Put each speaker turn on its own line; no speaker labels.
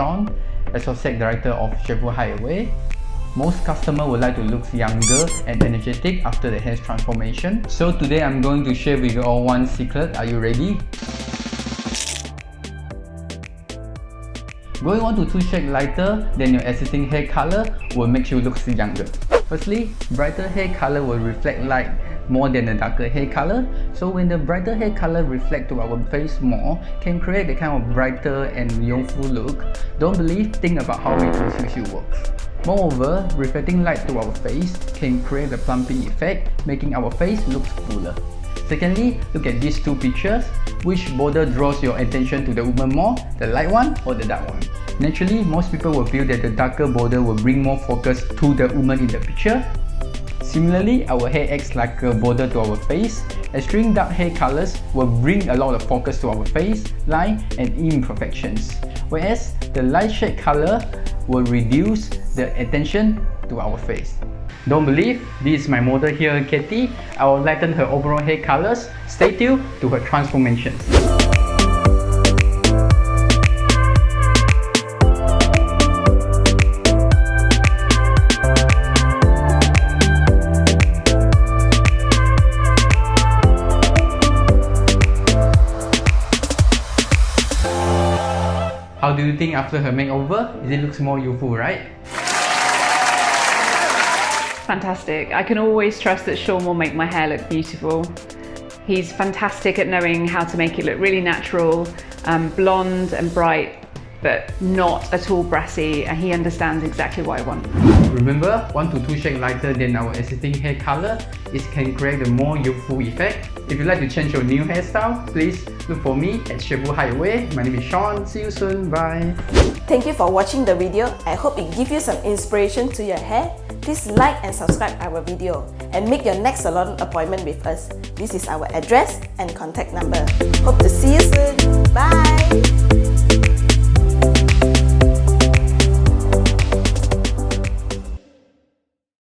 Shawn, Associate Director of Chez Vous HideAway. Most customers would like to look younger and energetic after the hair transformation. So today I'm going to share with you all one secret. Are you ready? Going on to 2 shades lighter than your existing hair color will make you look younger. Firstly, brighter hair color will reflect light more than the darker hair color. So when the brighter hair color reflect to our face more, can create the kind of brighter and youthful look. Don't believe, think about how it usually works. Moreover, reflecting light to our face can create a plumping effect, making our face look fuller. Secondly, look at these 2 pictures. Which border draws your attention to the woman more, the light one or the dark one? Naturally, most people will feel that the darker border will bring more focus to the woman in the picture. Similarly, our hair acts like a border to our face. Extreme dark hair colors will bring a lot of focus to our face, line and imperfections. Whereas the light shade color will reduce the attention to our face. Don't believe? This is my model here, Katie. I will lighten her overall hair colors. Stay tuned to her transformations. How do you think after her makeover? It looks more youthful, right?
Fantastic. I can always trust that Shawn will make my hair look beautiful. He's fantastic at knowing how to make it look really natural, blonde and bright, but not at all brassy, and he understands exactly what I want.
Remember, 1 to 2 shades lighter than our existing hair color, it can create a more youthful effect. If you'd like to change your new hairstyle, please look for me at Chez Vous HideAway. My name is Shawn. See you soon. Bye.
Thank you for watching the video. I hope it gives you some inspiration to your hair. Please like and subscribe our video and make your next salon appointment with us. This is our address and contact number. Hope to see you soon.